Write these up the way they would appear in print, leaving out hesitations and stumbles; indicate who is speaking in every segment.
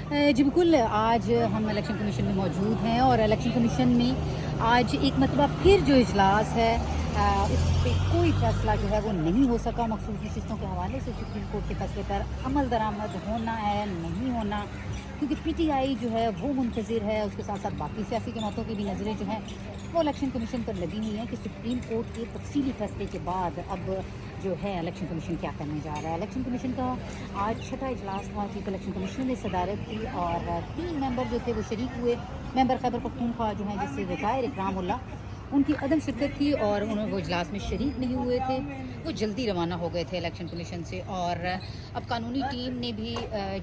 Speaker 1: जी बिल्कुल, आज हम इलेक्शन कमीशन में मौजूद हैं और इलेक्शन कमीशन में आज एक मरतबा फिर जो इजलास है उस पर कोई फैसला जो है वो नहीं हो सका। मखसूस नशिस्तों के हवाले से सुप्रीम कोर्ट के फैसले पर अमल दरामद होना है नहीं होना, क्योंकि पीटीआई जो है वो मुंतज़िर है, उसके साथ साथ बाकी सियासी जमातों की भी नज़रें जो हैं वो इलेक्शन कमीशन पर लगी हुई हैं कि सुप्रीम कोर्ट के तफसीली फैसले के बाद अब जो है इलेक्शन कमीशन क्या करने जा रहा है। इलेक्शन कमीशन का आज छठा इजलास था। चीफ इलेक्शन कमिश्नर ने सदारत की और 3 मेंबर जो थे वो शरीक हुए। मेंबर खैबर पख्तूनख्वा जो हैं, जिससे रिटायर इकरामुल्लाह, उनकी अदम शिरकत थी और उन्होंने वो इजलास में शरीक नहीं हुए थे। वो जल्दी रवाना हो गए थे इलेक्शन कमीशन से और अब कानूनी टीम ने भी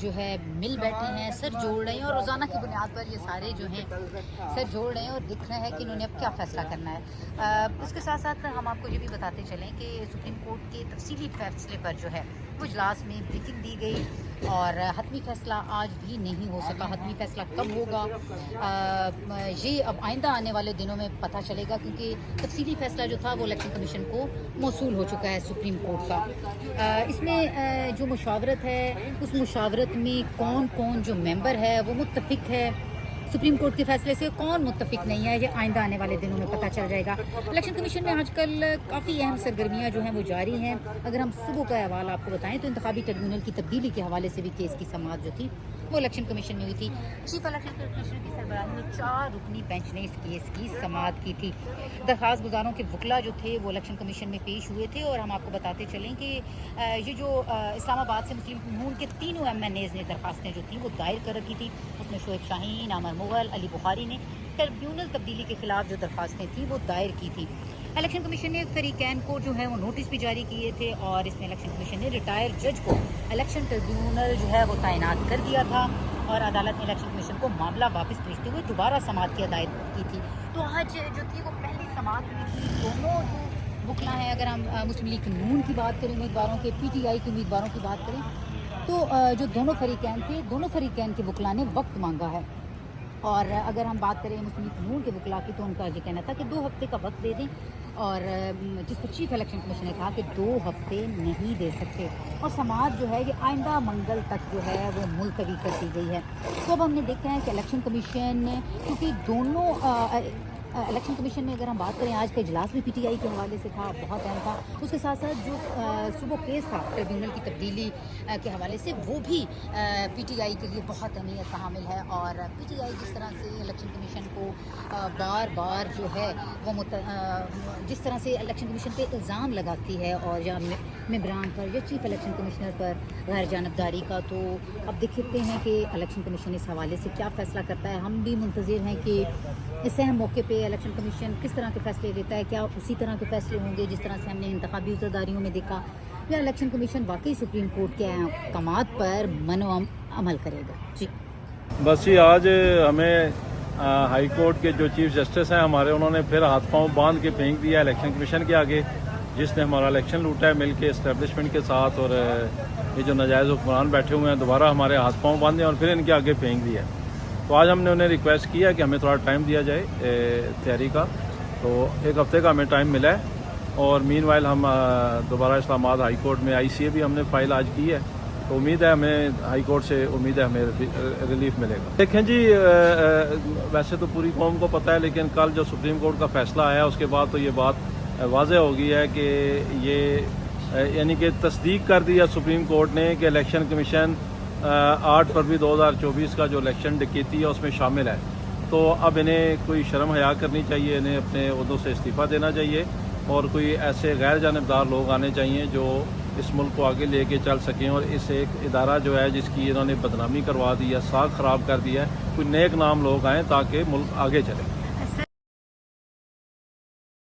Speaker 1: जो है मिल बैठे हैं, सर जोड़ रहे हैं और रोज़ाना की बुनियाद पर ये सारे जो हैं सर जोड़ रहे हैं और दिख रहा है कि इन्होंने अब क्या फ़ैसला करना है। इसके साथ साथ हम आपको ये भी बताते चलें कि सुप्रीम कोर्ट के तफसीली फैसले पर जो है वो इजलास में ब्रीफिंग दी गई और हतमी फ़ैसला आज भी नहीं हो सका। हतमी फ़ैसला कब होगा ये अब आइंदा आने वाले दिनों में पता चलेगा, क्योंकि तफसीली फ़ैसला जो था वो इलेक्शन कमीशन को मौसूल हो चुका है सुप्रीम कोर्ट का। इसमें जो मुशावरत है उस मुशावरत में कौन कौन जो मेंबर है वो मुत्तफिक है सुप्रीम कोर्ट के फैसले से, कौन मुत्तफिक नहीं है, ये आइंदा आने वाले दिनों में पता चल जाएगा। इलेक्शन कमीशन में आजकल काफ़ी अहम सरगर्मियाँ जो हैं वो जारी हैं। अगर हम सुबह का अहवाल आपको बताएं तो इंतखाबी ट्रिब्यूनल की तब्दीली के हवाले से भी केस की समाअत जो थी वो इलेक्शन कमीशन में हुई थी। चीफ इलेक्शन कमिश्नर की सरबराही में 4 रुकनी बेंच ने इस केस की समाअत की थी। दरख्वास्त गुजारों के वकला जो थे वो इलेक्शन कमीशन में पेश हुए थे और हम आपको बताते चलें कि ये जो इस्लामाबाद से मुस्लिम नून के तीनों MNAs ने दरख्वास्तें जो थी वो दायर कर रखी थी। उसमें शोएब शाहीन, आमर मुगल, अली बुखारी ने ट्रिब्यूनल तब्दीली के खिलाफ जो दरख्वास्तें थी वो दायर की थी। इलेक्शन कमीशन ने फरीकैन को जो है वो नोटिस भी जारी किए थे और इसमें इलेक्शन कमीशन ने रिटायर्ड जज को इलेक्शन ट्रिब्यूनल जो है वो तैनात कर दिया था और अदालत ने इलेक्शन कमीशन को मामला वापस भेजते हुए दोबारा समाअत की हदायत की थी। तो आज जो थी वो पहली समाअत हुई थी। दोनों जो वकला हैं, अगर हम मुस्लिम लीग नून की बात करें उम्मीदवारों के, PTI के उम्मीदवारों की बात करें, तो जो दोनों फरीकैन थे, दोनों फरीकैन के वकला ने वक्त मांगा है। और अगर हम बात करें मुस्लिम लीग नून के वकला की तो उनका ये कहना था कि 2 हफ्ते का वक्त दे दें, और जिस पर चीफ इलेक्शन कमीशन ने कहा कि 2 हफ्ते नहीं दे सकते और समाअत जो है ये आइंदा मंगल तक जो है वो मुलतवी कर दी गई है। तो अब हमने देखा है कि इलेक्शन कमीशन, क्योंकि दोनों इलेक्शन कमीशन में अगर हम बात करें आज का इजलास भी PTI के हवाले से था, बहुत अहम था। उसके साथ साथ जो सुबह केस था ट्रिब्यूनल की तब्दीली के हवाले से वो भी PTI के लिए बहुत अहमियत का हामिल है। और PTI जिस तरह से इलेक्शन कमीशन को बार बार जो है वो जिस तरह से इलेक्शन कमीशन पे इल्ज़ाम लगाती है और या मेंबरान पर या चीफ इलेक्शन कमिश्नर पर गैर जानबदारी का, तो अब देखते हैं कि इलेक्शन कमीशन इस हवाले से क्या फ़ैसला करता है। हम भी मुंतज़िर हैं कि इस अहम मौके पे इलेक्शन कमीशन किस तरह के फ़ैसले लेता है। क्या उसी तरह के फ़ैसले होंगे जिस तरह से हमने इंतखाबी उज़रदारियों में देखा, या इलेक्शन कमीशन वाकई सुप्रीम कोर्ट के अहकामात पर मनो अमल करेगा। जी
Speaker 2: बस ये आज हमें हाई कोर्ट के जो चीफ जस्टिस हैं हमारे, उन्होंने फिर हाथ पांव बांध के फेंक दिया इलेक्शन कमीशन के आगे, जिसने हमारा इलेक्शन लूटा है मिल के इस्टेब्लिशमेंट के साथ। और ये जो नाजायज़ हुक्मरान बैठे हुए हैं दोबारा हमारे हाथ पांव बांधे और फिर इनके आगे फेंक दिया। तो आज हमने उन्हें रिक्वेस्ट किया कि हमें थोड़ा टाइम दिया जाए तैयारी का, तो 1 हफ्ते का हमें टाइम मिला है। और मीनवाइल हम दोबारा इस्लामाबाद हाई कोर्ट में ICA भी हमने फ़ाइल आज की है, तो उम्मीद है हमें हाई कोर्ट से उम्मीद है हमें रिलीफ मिलेगा। देखें जी, वैसे तो पूरी कौम को पता है, लेकिन कल जो सुप्रीम कोर्ट का फैसला आया उसके बाद तो ये बात वाज़ेह हो गई है कि ये यानी कि तस्दीक कर दिया सुप्रीम कोर्ट ने कि इलेक्शन कमीशन 8 फरवरी 2024 का जो इलेक्शन डकैती है उसमें शामिल है। तो अब इन्हें कोई शर्म हया करनी चाहिए, इन्हें अपने ओहदों से इस्तीफ़ा देना चाहिए और कोई ऐसे गैर जानबदार लोग आने चाहिए जो इस मुल्क को आगे लेके चल सकें। और इस एक इदारा जो है जिसकी इन्होंने बदनामी करवा दी है, साख ख़राब कर दिया है, कोई नेक नाम लोग आएँ ताकि मुल्क आगे चले।